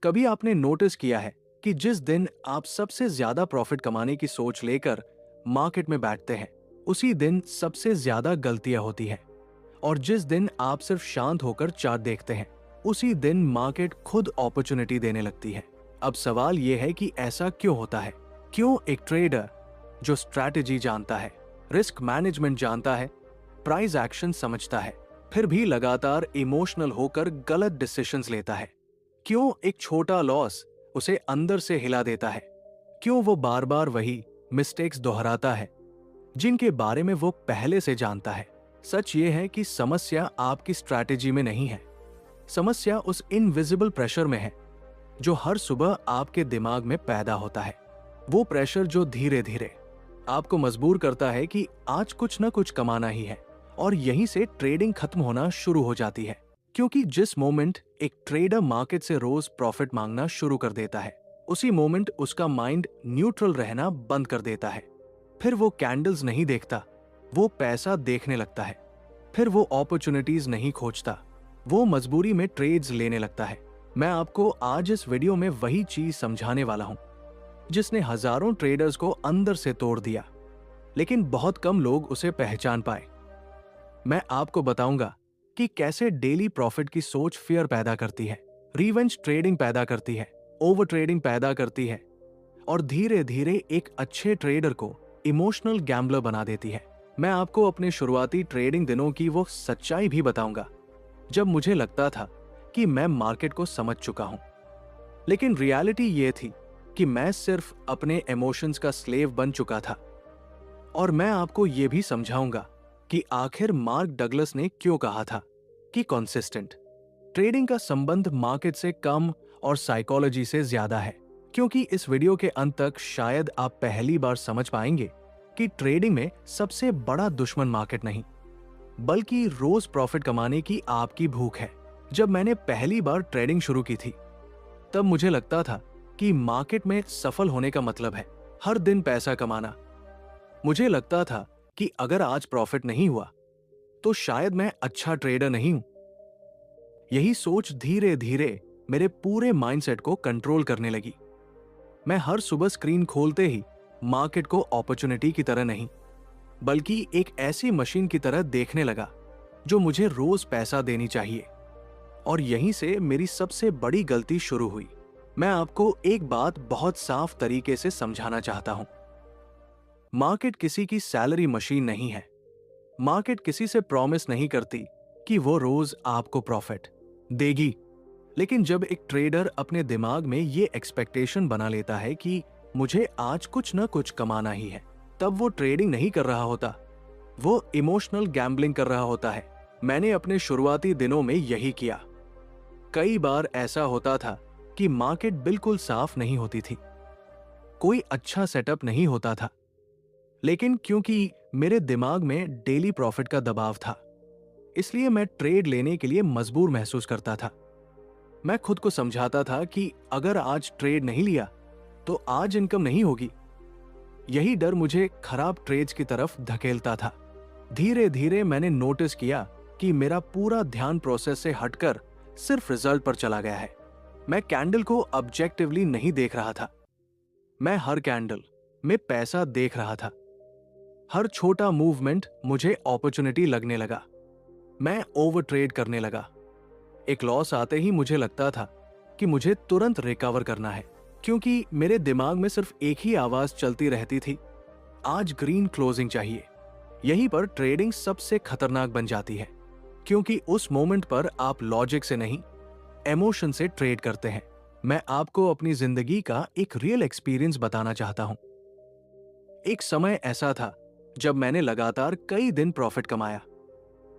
कभी आपने नोटिस किया है कि जिस दिन आप सबसे ज्यादा प्रॉफिट कमाने की सोच लेकर मार्केट में बैठते हैं, उसी दिन सबसे ज्यादा गलतियां होती हैं। और जिस दिन आप सिर्फ शांत होकर चार्ट देखते हैं, उसी दिन मार्केट खुद अपॉर्चुनिटी देने लगती है। अब सवाल यह है कि ऐसा क्यों होता है? क्यों एक ट्रेडर जो स्ट्रैटेजी जानता है, रिस्क मैनेजमेंट जानता है, प्राइस एक्शन समझता है, फिर भी लगातार इमोशनल होकर गलत डिसीजंस लेता है? क्यों एक छोटा लॉस उसे अंदर से हिला देता है? क्यों वो बार बार वही मिस्टेक्स दोहराता है जिनके बारे में वो पहले से जानता है? सच ये है कि समस्या आपकी स्ट्रैटेजी में नहीं है। समस्या उस इनविजिबल प्रेशर में है जो हर सुबह आपके दिमाग में पैदा होता है। वो प्रेशर जो धीरे धीरे आपको मजबूर करता है कि आज कुछ ना कुछ कमाना ही है, और यहीं से ट्रेडिंग खत्म होना शुरू हो जाती है। क्योंकि जिस मोमेंट एक ट्रेडर मार्केट से रोज प्रॉफिट मांगना शुरू कर देता है, उसी मोमेंट उसका माइंड न्यूट्रल रहना बंद कर देता है। फिर वो कैंडल्स नहीं देखता, वो पैसा देखने लगता है। फिर वो अपॉर्चुनिटीज नहीं खोजता, वो मजबूरी में ट्रेड्स लेने लगता है। मैं आपको आज इस वीडियो में वही चीज समझाने वाला हूं जिसने हजारों ट्रेडर्स को अंदर से तोड़ दिया, लेकिन बहुत कम लोग उसे पहचान पाए। मैं आपको बताऊंगा कि कैसे डेली प्रॉफिट की सोच फियर पैदा करती है, रिवेंज ट्रेडिंग पैदा करती है, ओवर ट्रेडिंग पैदा करती है, और धीरे धीरे एक अच्छे ट्रेडर को इमोशनल गैम्बलर बना देती है। मैं आपको अपने शुरुआती ट्रेडिंग दिनों की वो सच्चाई भी बताऊंगा जब मुझे लगता था कि मैं मार्केट को समझ चुका हूं, लेकिन रियलिटी ये थी कि मैं सिर्फ अपने इमोशंस का स्लेव बन चुका था। और मैं आपको ये भी समझाऊंगा कि आखिर मार्क डगलस ने क्यों कहा था कि कंसिस्टेंट ट्रेडिंग का संबंध मार्केट से कम और साइकोलॉजी से ज्यादा है। क्योंकि इस वीडियो के अंत तक शायद आप पहली बार समझ पाएंगे कि ट्रेडिंग में सबसे बड़ा दुश्मन मार्केट नहीं, बल्कि रोज प्रॉफिट कमाने की आपकी भूख है। जब मैंने पहली बार ट्रेडिंग शुरू की थी, तब मुझे लगता था कि मार्केट में सफल होने का मतलब है हर दिन पैसा कमाना। मुझे लगता था कि अगर आज प्रॉफिट नहीं हुआ तो शायद मैं अच्छा ट्रेडर नहीं हूं। यही सोच धीरे धीरे मेरे पूरे माइंडसेट को कंट्रोल करने लगी। मैं हर सुबह स्क्रीन खोलते ही मार्केट को अपॉर्चुनिटी की तरह नहीं, बल्कि एक ऐसी मशीन की तरह देखने लगा जो मुझे रोज पैसा देनी चाहिए। और यहीं से मेरी सबसे बड़ी गलती शुरू हुई। मैं आपको एक बात बहुत साफ तरीके से समझाना चाहता हूं। मार्केट किसी की सैलरी मशीन नहीं है। मार्केट किसी से प्रॉमिस नहीं करती कि वो रोज आपको प्रॉफिट देगी। लेकिन जब एक ट्रेडर अपने दिमाग में ये एक्सपेक्टेशन बना लेता है कि मुझे आज कुछ न कुछ कमाना ही है, तब वो ट्रेडिंग नहीं कर रहा होता, वो इमोशनल गैम्बलिंग कर रहा होता है। मैंने अपने शुरुआती दिनों में यही किया। कई बार ऐसा होता था कि मार्केट बिल्कुल साफ नहीं होती थी, कोई अच्छा सेटअप नहीं होता था, लेकिन क्योंकि मेरे दिमाग में डेली प्रॉफिट का दबाव था, इसलिए मैं ट्रेड लेने के लिए मजबूर महसूस करता था। मैं खुद को समझाता था कि अगर आज ट्रेड नहीं लिया तो आज इनकम नहीं होगी। यही डर मुझे खराब ट्रेड्स की तरफ धकेलता था। धीरे धीरे मैंने नोटिस किया कि मेरा पूरा ध्यान प्रोसेस से हटकर सिर्फ रिजल्ट पर चला गया है। मैं कैंडल को ऑब्जेक्टिवली नहीं देख रहा था, मैं हर कैंडल में पैसा देख रहा था। हर छोटा मूवमेंट मुझे अपॉर्चुनिटी लगने लगा। मैं ओवर ट्रेड करने लगा। एक लॉस आते ही मुझे लगता था कि मुझे तुरंत रिकवर करना है, क्योंकि मेरे दिमाग में सिर्फ एक ही आवाज चलती रहती थी, आज ग्रीन क्लोजिंग चाहिए। यहीं पर ट्रेडिंग सबसे खतरनाक बन जाती है, क्योंकि उस मोमेंट पर आप लॉजिक से नहीं, इमोशन से ट्रेड करते हैं। मैं आपको अपनी जिंदगी का एक रियल एक्सपीरियंस बताना चाहता हूं। एक समय ऐसा था जब मैंने लगातार कई दिन प्रॉफिट कमाया।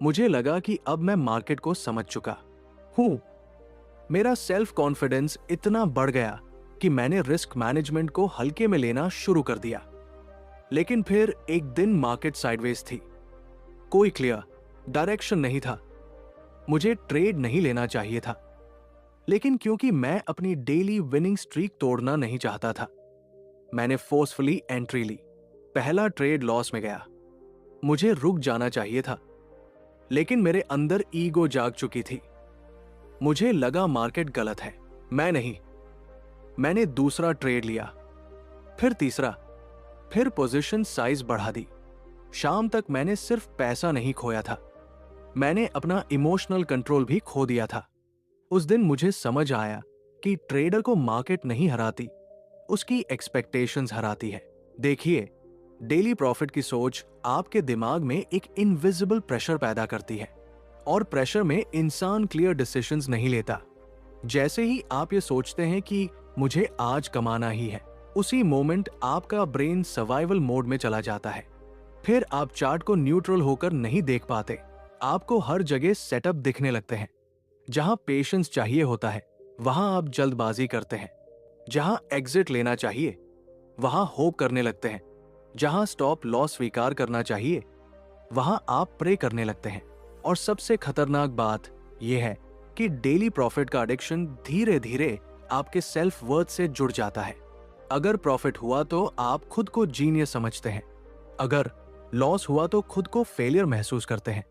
मुझे लगा कि अब मैं मार्केट को समझ चुका हूं। मेरा सेल्फ कॉन्फिडेंस इतना बढ़ गया कि मैंने रिस्क मैनेजमेंट को हल्के में लेना शुरू कर दिया। लेकिन फिर एक दिन मार्केट साइडवेज थी, कोई क्लियर डायरेक्शन नहीं था। मुझे ट्रेड नहीं लेना चाहिए था, लेकिन क्योंकि मैं अपनी डेली विनिंग स्ट्रीक तोड़ना नहीं चाहता था, मैंने फोर्सफुली एंट्री ली। पहला ट्रेड लॉस में गया। मुझे रुक जाना चाहिए था, लेकिन मेरे अंदर ईगो जाग चुकी थी। मुझे लगा मार्केट गलत है, मैं नहीं। मैंने दूसरा ट्रेड लिया, फिर तीसरा, फिर पोजीशन साइज बढ़ा दी। शाम तक मैंने सिर्फ पैसा नहीं खोया था, मैंने अपना इमोशनल कंट्रोल भी खो दिया था। उस दिन मुझे समझ आया कि ट्रेडर को मार्केट नहीं हराती, उसकी एक्सपेक्टेशंस हराती है। देखिए, डेली प्रॉफिट की सोच आपके दिमाग में एक इनविजिबल प्रेशर पैदा करती है, और प्रेशर में इंसान क्लियर डिसीजंस नहीं लेता। जैसे ही आप ये सोचते हैं कि मुझे आज कमाना ही है, उसी मोमेंट आपका ब्रेन सर्वाइवल मोड में चला जाता है। फिर आप चार्ट को न्यूट्रल होकर नहीं देख पाते, आपको हर जगह सेटअप दिखने लगते हैं। जहां पेशेंस चाहिए होता है, वहां आप जल्दबाजी करते हैं। जहां एग्जिट लेना चाहिए, वहां होप करने लगते हैं। जहां स्टॉप लॉस स्वीकार करना चाहिए, वहां आप प्रे करने लगते हैं। और सबसे खतरनाक बात यह है कि डेली प्रॉफिट का एडिक्शन धीरे धीरे आपके सेल्फ वर्थ से जुड़ जाता है। अगर प्रॉफिट हुआ तो आप खुद को जीनियस समझते हैं, अगर लॉस हुआ तो खुद को फेलियर महसूस करते हैं।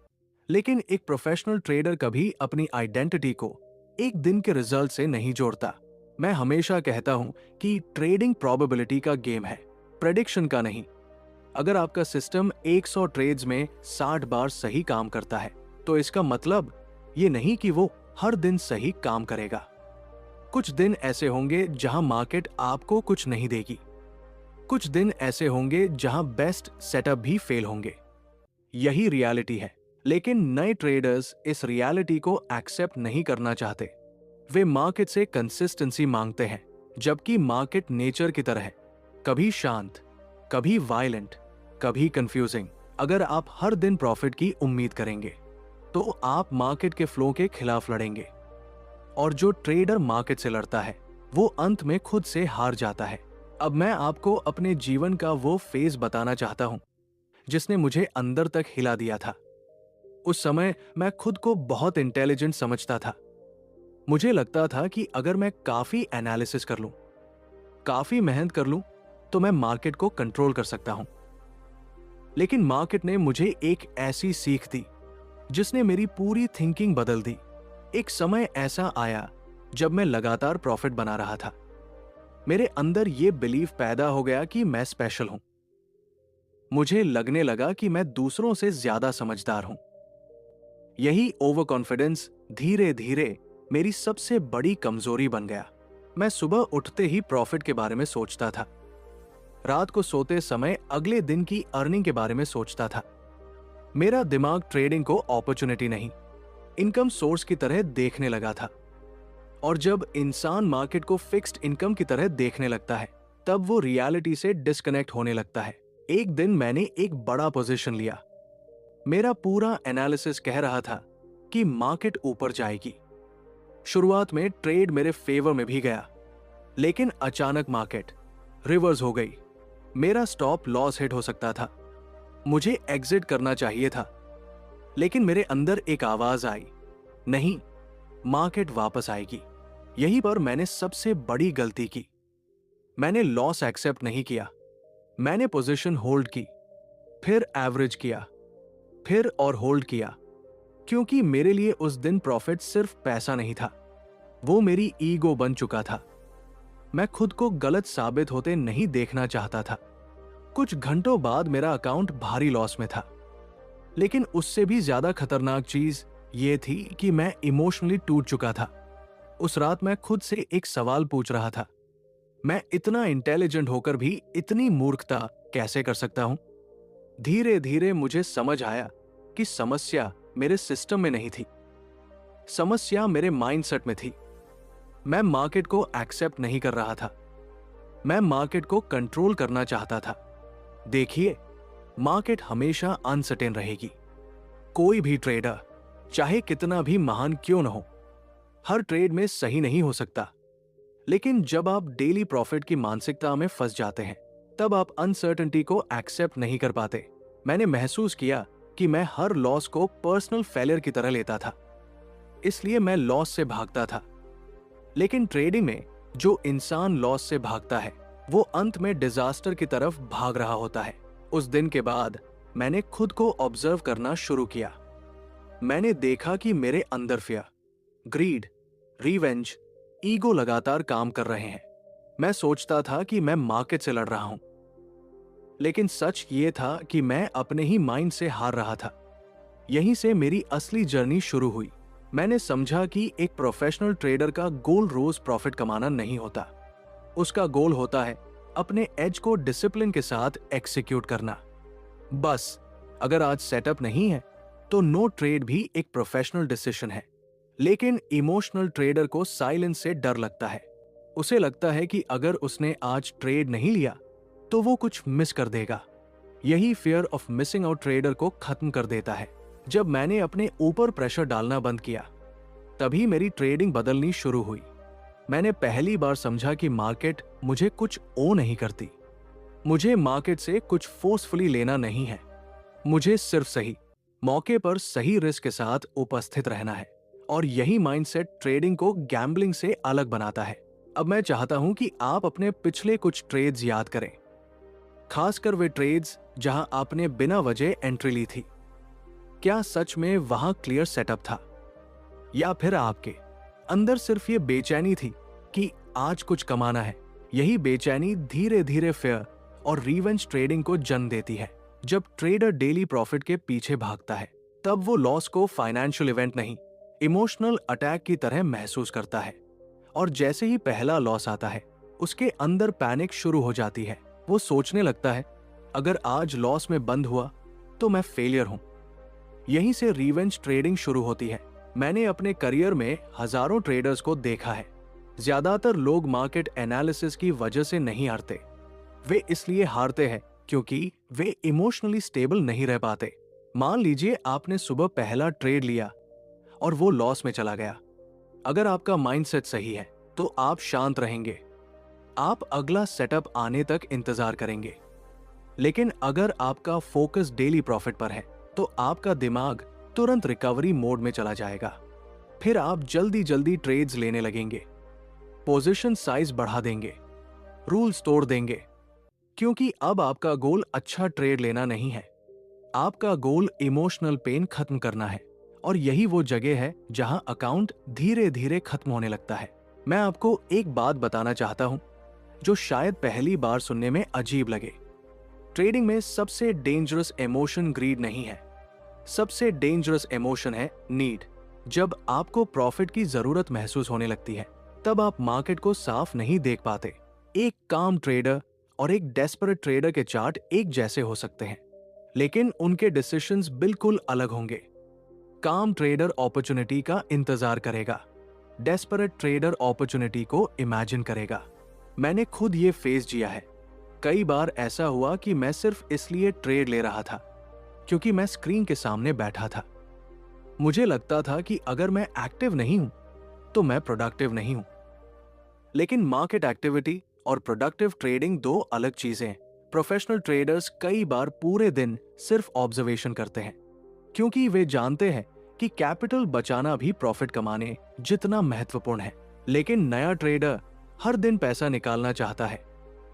लेकिन एक प्रोफेशनल ट्रेडर कभी अपनी आइडेंटिटी को एक दिन के रिजल्ट से नहीं जोड़ता। मैं हमेशा कहता हूं कि ट्रेडिंग प्रोबेबिलिटी का गेम है, प्रेडिक्शन का नहीं। अगर आपका सिस्टम 100 ट्रेड्स में 60 बार सही काम करता है, तो इसका मतलब ये नहीं कि वो हर दिन सही काम करेगा। कुछ दिन ऐसे होंगे जहां मार्केट आपको कुछ नहीं देगी, कुछ दिन ऐसे होंगे जहां बेस्ट सेटअप भी फेल होंगे। यही रियलिटी है। लेकिन नए ट्रेडर्स इस रियलिटी को एक्सेप्ट नहीं करना चाहते। वे मार्केट से कंसिस्टेंसी मांगते हैं, जबकि मार्केट नेचर की तरह है, कभी शांत, कभी वायलेंट, कभी कंफ्यूजिंग। अगर आप हर दिन प्रॉफिट की उम्मीद करेंगे, तो आप मार्केट के फ्लो के खिलाफ लड़ेंगे। और जो ट्रेडर मार्केट से लड़ता है, वो अंत में खुद से हार जाता है। अब मैं आपको अपने जीवन का वो फेज बताना चाहता हूं जिसने मुझे अंदर तक हिला दिया था। उस समय मैं खुद को बहुत इंटेलिजेंट समझता था। मुझे लगता था कि अगर मैं काफी एनालिसिस कर लूं, काफी मेहनत कर लूं, तो मैं मार्केट को कंट्रोल कर सकता हूं। लेकिन मार्केट ने मुझे एक ऐसी सीख दी जिसने मेरी पूरी थिंकिंग बदल दी। एक समय ऐसा आया जब मैं लगातार प्रॉफिट बना रहा था। मेरे अंदर यह बिलीफ पैदा हो गया कि मैं स्पेशल हूं। मुझे लगने लगा कि मैं दूसरों से ज्यादा समझदार हूं। यही ओवर कॉन्फिडेंस धीरे धीरे मेरी सबसे बड़ी कमजोरी बन गया। मैं सुबह उठते ही प्रॉफिट के बारे में सोचता था, रात को सोते समय अगले दिन की अर्निंग के बारे में सोचता था। मेरा दिमाग ट्रेडिंग को अपॉर्चुनिटी नहीं, इनकम सोर्स की तरह देखने लगा था। और जब इंसान मार्केट को फिक्स्ड इनकम की तरह देखने लगता है, तब वो रियलिटी से डिस्कनेक्ट होने लगता है। एक दिन मैंने एक बड़ा पोजीशन लिया। मेरा पूरा एनालिसिस कह रहा था कि मार्केट ऊपर जाएगी। शुरुआत में ट्रेड मेरे फेवर में भी गया, लेकिन अचानक मार्केट रिवर्स हो गई। मेरा स्टॉप लॉस हिट हो सकता था, मुझे एग्जिट करना चाहिए था। लेकिन मेरे अंदर एक आवाज आई, नहीं, मार्केट वापस आएगी। यहीं पर मैंने सबसे बड़ी गलती की। मैंने लॉस एक्सेप्ट नहीं किया, मैंने पोजीशन होल्ड की, फिर एवरेज किया, फिर और होल्ड किया। क्योंकि मेरे लिए उस दिन प्रॉफिट सिर्फ पैसा नहीं था, वो मेरी ईगो बन चुका था। मैं खुद को गलत साबित होते नहीं देखना चाहता था। कुछ घंटों बाद मेरा अकाउंट भारी लॉस में था। लेकिन उससे भी ज्यादा खतरनाक चीज ये थी कि मैं इमोशनली टूट चुका था। उस रात मैं खुद से एक सवाल पूछ रहा था, मैं इतना इंटेलिजेंट होकर भी इतनी मूर्खता कैसे कर सकता हूं? धीरे धीरे मुझे समझ आया कि समस्या मेरे सिस्टम में नहीं थी, समस्या मेरे माइंडसेट में थी। मैं मार्केट को एक्सेप्ट नहीं कर रहा था, मैं मार्केट को कंट्रोल करना चाहता था। देखिए, मार्केट हमेशा अनसर्टेन रहेगी। कोई भी ट्रेडर, चाहे कितना भी महान क्यों न हो, हर ट्रेड में सही नहीं हो सकता। लेकिन जब आप डेली प्रॉफिट की मानसिकता में फंस जाते हैं, तब आप अनसर्टेनिटी को एक्सेप्ट नहीं कर पाते। मैंने महसूस किया कि मैं हर लॉस को पर्सनल फेलियर की तरह लेता था, इसलिए मैं लॉस से भागता था। लेकिन ट्रेडिंग में जो इंसान लॉस से भागता है, वो अंत में डिजास्टर की तरफ भाग रहा होता है। उस दिन के बाद मैंने खुद को ऑब्जर्व करना शुरू किया। मैंने देखा कि मेरे अंदर फियर, ग्रीड, रिवेंज, ईगो लगातार काम कर रहे हैं। मैं सोचता था कि मैं मार्केट से लड़ रहा हूं, लेकिन सच ये था कि मैं अपने ही माइंड से हार रहा था। यहीं से मेरी असली जर्नी शुरू हुई। मैंने समझा कि एक प्रोफेशनल ट्रेडर का गोल रोज प्रॉफिट कमाना नहीं होता। उसका गोल होता है अपने एज को डिसिप्लिन के साथ एक्सिक्यूट करना। बस अगर आज सेटअप नहीं है तो नो ट्रेड भी एक प्रोफेशनल डिसीजन है। लेकिन इमोशनल ट्रेडर को साइलेंस से डर लगता है। उसे लगता है कि अगर उसने आज ट्रेड नहीं लिया तो वो कुछ मिस कर देगा। यही fear of missing out trader को खत्म कर देता है। जब मैंने अपने ऊपर प्रेशर डालना बंद किया, तभी मेरी ट्रेडिंग बदलनी शुरू हुई। मैंने पहली बार समझा कि मार्केट मुझे कुछ ओ नहीं करती। मुझे मार्केट से कुछ फोर्सफुली लेना नहीं है। मुझे सिर्फ सही मौके पर सही रिस्क के साथ उपस्थित रहना है। और यही माइंडसेट ट्रेडिंग को गैम्बलिंग से अलग बनाता है। अब मैं चाहता हूं कि आप अपने पिछले कुछ ट्रेड्स याद करें, खासकर वे ट्रेड्स जहां आपने बिना वजह एंट्री ली थी। क्या सच में वहां क्लियर सेटअप था, या फिर आपके अंदर सिर्फ ये बेचैनी थी कि आज कुछ कमाना है? यही बेचैनी धीरे धीरे फेयर और रिवेंज ट्रेडिंग को जन्म देती है। जब ट्रेडर डेली प्रॉफिट के पीछे भागता है, तब वो लॉस को फाइनेंशियल इवेंट नहीं, इमोशनल अटैक की तरह महसूस करता है। और जैसे ही पहला लॉस आता है, उसके अंदर पैनिक शुरू हो जाती है। वो सोचने लगता है, अगर आज लॉस में बंद हुआ तो मैं फेलियर हूं। यहीं से रिवेंज ट्रेडिंग शुरू होती है। मैंने अपने करियर में हजारों ट्रेडर्स को देखा है। ज्यादातर लोग मार्केट एनालिसिस की वजह से नहीं हारते। वे इसलिए हारते हैं क्योंकि वे इमोशनली स्टेबल नहीं रह पाते। मान लीजिए आपने सुबह पहला ट्रेड लिया और वो लॉस में चला गया। अगर आपका माइंडसेट सही है तो आप शांत रहेंगे। आप अगला सेटअप आने तक इंतजार करेंगे। लेकिन अगर आपका फोकस डेली प्रॉफिट पर है तो आपका दिमाग तुरंत रिकवरी मोड में चला जाएगा। फिर आप जल्दी जल्दी ट्रेड्स लेने लगेंगे, पोजीशन साइज बढ़ा देंगे, रूल्स तोड़ देंगे, क्योंकि अब आपका गोल अच्छा ट्रेड लेना नहीं है। आपका गोल इमोशनल पेन खत्म करना है। और यही वो जगह है जहां अकाउंट धीरे धीरे खत्म होने लगता है। मैं आपको एक बात बताना चाहता हूं जो शायद पहली बार सुनने में अजीब लगे। ट्रेडिंग में सबसे डेंजरस इमोशन ग्रीड नहीं है। सबसे डेंजरस इमोशन है नीड। जब आपको प्रॉफिट की जरूरत महसूस होने लगती है, तब आप मार्केट को साफ नहीं देख पाते। एक काम ट्रेडर और एक डेस्परेट ट्रेडर के चार्ट एक जैसे हो सकते हैं, लेकिन उनके डिसीजंस बिल्कुल अलग होंगे। काम ट्रेडर अपॉर्चुनिटी का इंतजार करेगा, डेस्परेट ट्रेडर अपॉर्चुनिटी को इमेजिन करेगा। मैंने खुद ये फेस जिया है। कई बार ऐसा हुआ कि मैं सिर्फ इसलिए ट्रेड ले रहा था क्योंकि मैं स्क्रीन के सामने बैठा था। मुझे लगता था कि अगर मैं एक्टिव नहीं हूं तो मैं प्रोडक्टिव नहीं हूं। लेकिन मार्केट एक्टिविटी और प्रोडक्टिव ट्रेडिंग दो अलग चीजें हैं। प्रोफेशनल ट्रेडर्स कई बार पूरे दिन सिर्फ ऑब्जर्वेशन करते हैं, क्योंकि वे जानते हैं कि कैपिटल बचाना भी प्रॉफिट कमाने जितना महत्वपूर्ण है। लेकिन नया ट्रेडर हर दिन पैसा निकालना चाहता है।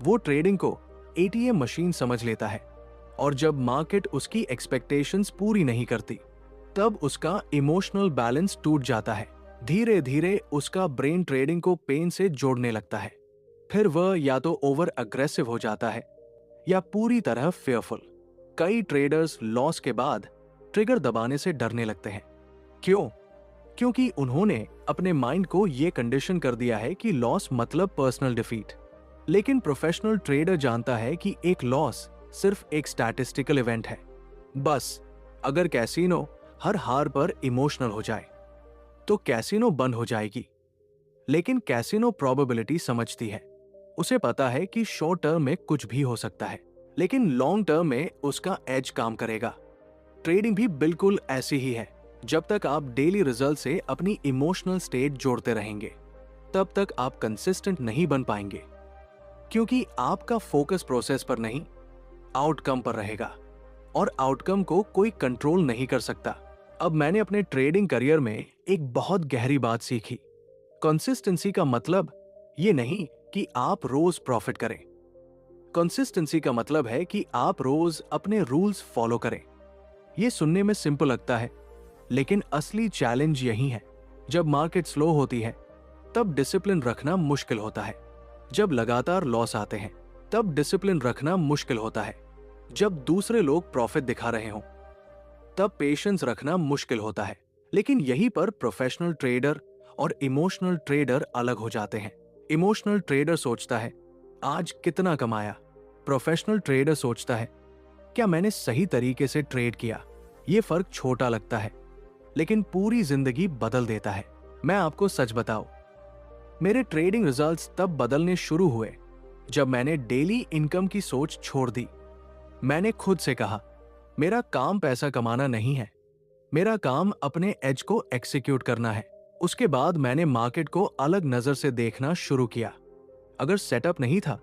वो ट्रेडिंग को एटीएम मशीन समझ लेता है, और जब मार्केट उसकी एक्सपेक्टेशंस पूरी नहीं करती, तब उसका इमोशनल बैलेंस टूट जाता है। धीरे धीरे उसका ब्रेन ट्रेडिंग को पेन से जोड़ने लगता है। फिर वह या तो ओवर अग्रेसिव हो जाता है या पूरी तरह फेयरफुल। कई ट्रेडर्स लॉस के बाद ट्रिगर दबाने से डरने लगते हैं। क्यों? क्योंकि उन्होंने अपने माइंड को यह कंडीशन कर दिया है कि लॉस मतलब पर्सनल डिफीट। लेकिन प्रोफेशनल ट्रेडर जानता है कि एक लॉस सिर्फ एक स्टैटिस्टिकल इवेंट है। बस अगर कैसीनो हर हार पर इमोशनल हो जाए तो कैसीनो बंद हो जाएगी। लेकिन कैसीनो प्रोबेबिलिटी समझती है। उसे पता है कि शॉर्ट टर्म में कुछ भी हो सकता है, लेकिन लॉन्ग टर्म में उसका एज काम करेगा। ट्रेडिंग भी बिल्कुल ऐसी ही है। जब तक आप डेली रिजल्ट से अपनी इमोशनल स्टेट जोड़ते रहेंगे, तब तक आप कंसिस्टेंट नहीं बन पाएंगे, क्योंकि आपका फोकस प्रोसेस पर नहीं, आउटकम पर रहेगा, और आउटकम को कोई कंट्रोल नहीं कर सकता। अब मैंने अपने ट्रेडिंग करियर में एक बहुत गहरी बात सीखी। कंसिस्टेंसी का मतलब ये नहीं कि आप रोज प्रॉफिट करें। कंसिस्टेंसी का मतलब है कि आप रोज अपने रूल्स फॉलो करें। ये सुनने में सिंपल लगता है, लेकिन असली चैलेंज यही है। जब मार्केट स्लो होती है, तब डिसिप्लिन रखना मुश्किल होता है। जब लगातार लॉस आते हैं तब डिसिप्लिन रखना मुश्किल होता है। जब दूसरे लोग प्रॉफिट दिखा रहे हों तब पेशेंस रखना मुश्किल होता है। लेकिन यहीं पर प्रोफेशनल ट्रेडर और इमोशनल ट्रेडर अलग हो जाते हैं। इमोशनल ट्रेडर सोचता है आज कितना कमाया, प्रोफेशनल ट्रेडर सोचता है क्या मैंने सही तरीके से ट्रेड किया। ये फर्क छोटा लगता है लेकिन पूरी जिंदगी बदल देता है। मैं आपको सच बताऊं, मेरे ट्रेडिंग रिजल्ट्स तब बदलने शुरू हुए जब मैंने डेली इनकम की सोच छोड़ दी। मैंने खुद से कहा मेरा काम पैसा कमाना नहीं है, मेरा काम अपने एज को एक्सिक्यूट करना है। उसके बाद मैंने मार्केट को अलग नजर से देखना शुरू किया। अगर सेटअप नहीं था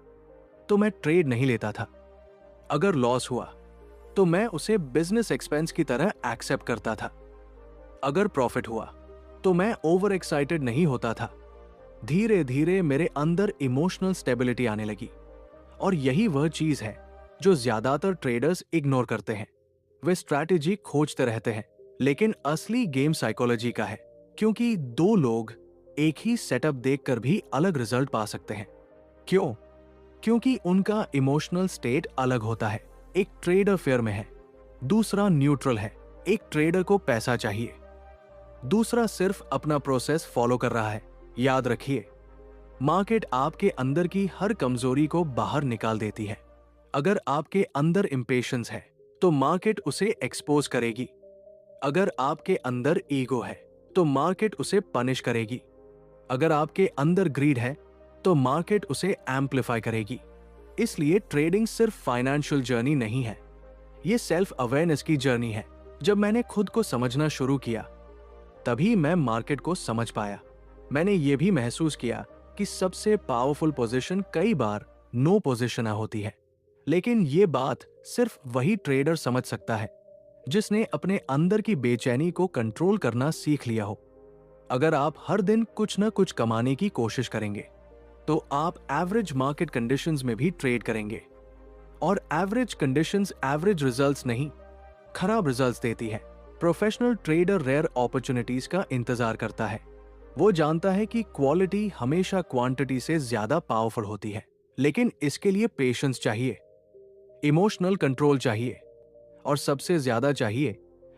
तो मैं ट्रेड नहीं लेता था। अगर लॉस हुआ तो मैं उसे बिजनेस एक्सपेंस की तरह एक्सेप्ट करता था। अगर प्रॉफिट हुआ तो मैं ओवर एक्साइटेड नहीं होता था। धीरे धीरे मेरे अंदर इमोशनल स्टेबिलिटी आने लगी और यही वह चीज है जो ज्यादातर ट्रेडर्स इग्नोर करते हैं। वे स्ट्रैटेजी खोजते रहते हैं लेकिन असली गेम साइकोलॉजी का है, क्योंकि दो लोग एक ही सेटअप देखकर भी अलग रिजल्ट पा सकते हैं। क्यों? क्योंकि उनका इमोशनल स्टेट अलग होता है। एक ट्रेडर फेयर में है, दूसरा न्यूट्रल है। एक ट्रेडर को पैसा चाहिए, दूसरा सिर्फ अपना प्रोसेस फॉलो कर रहा है। याद रखिए, मार्केट आपके अंदर की हर कमजोरी को बाहर निकाल देती है। अगर आपके अंदर इंपेशेंस है तो मार्केट उसे एक्सपोज करेगी। अगर आपके अंदर ईगो है तो मार्केट उसे पनिश करेगी। अगर आपके अंदर ग्रीड है तो मार्केट उसे एम्पलीफाई करेगी। इसलिए ट्रेडिंग सिर्फ फाइनेंशियल जर्नी नहीं है, ये सेल्फ अवेयरनेस की जर्नी है। जब मैंने खुद को समझना शुरू किया तभी मैं मार्केट को समझ पाया। मैंने ये भी महसूस किया कि सबसे पावरफुल पोजीशन कई बार नो पोजीशन होती है। लेकिन ये बात सिर्फ वही ट्रेडर समझ सकता है जिसने अपने अंदर की बेचैनी को कंट्रोल करना सीख लिया हो। अगर आप हर दिन कुछ न कुछ कमाने की कोशिश करेंगे तो आप एवरेज मार्केट कंडीशंस में भी ट्रेड करेंगे। और एवरेज कंडीशंस एवरेज रिजल्ट्स नहीं, खराब रिजल्ट्स देती है। प्रोफेशनल ट्रेडर रेयर अपॉर्चुनिटीज का इंतजार करता है। वो जानता है कि क्वालिटी हमेशा क्वांटिटी से ज्यादा पावरफुल होती है, लेकिन इसके लिए पेशेंस चाहिए, इमोशनल कंट्रोल चाहिए और सबसे ज्यादा चाहिए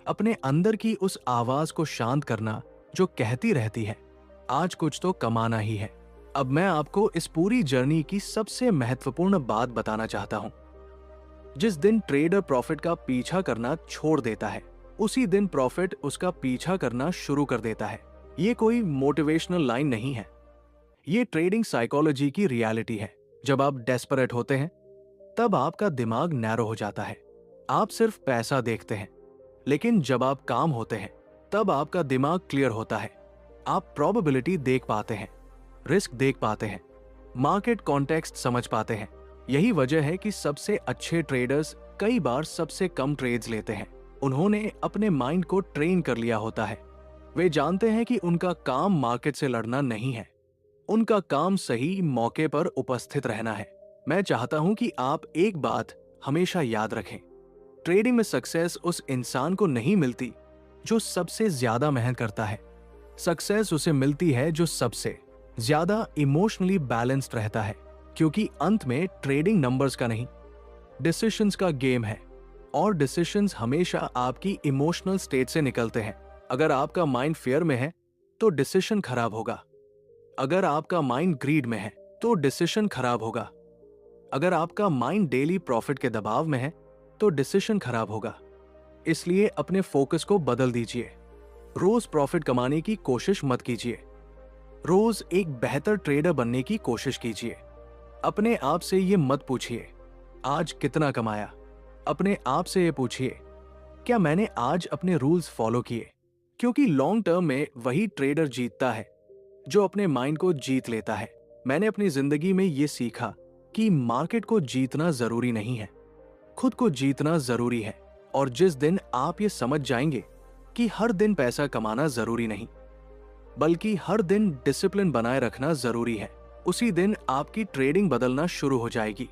अपने अंदर की उस आवाज को शांत करना जो कहती रहती है आज कुछ तो कमाना ही है। अब मैं आपको इस पूरी जर्नी की सबसे महत्वपूर्ण बात बताना चाहता हूं। जिस दिन ट्रेडर प्रॉफिट का पीछा करना छोड़ देता है उसी दिन प्रॉफिट उसका पीछा करना शुरू कर देता है। ये कोई मोटिवेशनल लाइन नहीं है, ये ट्रेडिंग साइकोलॉजी की रियलिटी है। जब आप डेस्परेट होते हैं तब आपका दिमाग नैरो हो जाता है। आप सिर्फ पैसा देखते हैं, लेकिन जब आप काम होते हैं तब आपका दिमाग क्लियर होता है। आप प्रोबेबिलिटी देख पाते हैं, रिस्क देख पाते हैं, मार्केट कॉन्टेक्स्ट समझ पाते हैं। यही वजह है कि सबसे अच्छे ट्रेडर्स कई बार सबसे कम ट्रेड्स लेते हैं। उन्होंने अपने माइंड को ट्रेन कर लिया होता है। वे जानते हैं कि उनका काम मार्केट से लड़ना नहीं है, उनका काम सही मौके पर उपस्थित रहना है। मैं चाहता हूं कि आप एक बात हमेशा याद रखें, ट्रेडिंग में सक्सेस उस इंसान को नहीं मिलती जो सबसे ज्यादा मेहनत करता है। सक्सेस उसे मिलती है जो सबसे ज्यादा इमोशनली बैलेंस्ड रहता है, क्योंकि अंत में ट्रेडिंग नंबर्स का नहीं, डिसीजंस का गेम है और डिसीजंस हमेशा आपकी इमोशनल स्टेट से निकलते हैं। अगर आपका माइंड फियर में है तो डिसीजन खराब होगा। अगर आपका माइंड ग्रीड में है तो डिसीजन खराब होगा। अगर आपका माइंड डेली प्रॉफिट के दबाव में है तो डिसीजन खराब होगा। इसलिए अपने फोकस को बदल दीजिए। रोज प्रॉफिट कमाने की कोशिश मत कीजिए, रोज एक बेहतर ट्रेडर बनने की कोशिश कीजिए। अपने आप से ये मत पूछिए आज कितना कमाया, अपने आप से ये पूछिए क्या मैंने आज अपने रूल्स फॉलो किए। क्योंकि लॉन्ग टर्म में वही ट्रेडर जीतता है जो अपने माइंड को जीत लेता है। मैंने अपनी जिंदगी में ये सीखा कि मार्केट को जीतना जरूरी नहीं है, खुद को जीतना जरूरी है। और जिस दिन आप ये समझ जाएंगे कि हर दिन पैसा कमाना जरूरी नहीं बल्कि हर दिन डिसिप्लिन बनाए रखना जरूरी है, उसी दिन आपकी ट्रेडिंग बदलना शुरू हो जाएगी।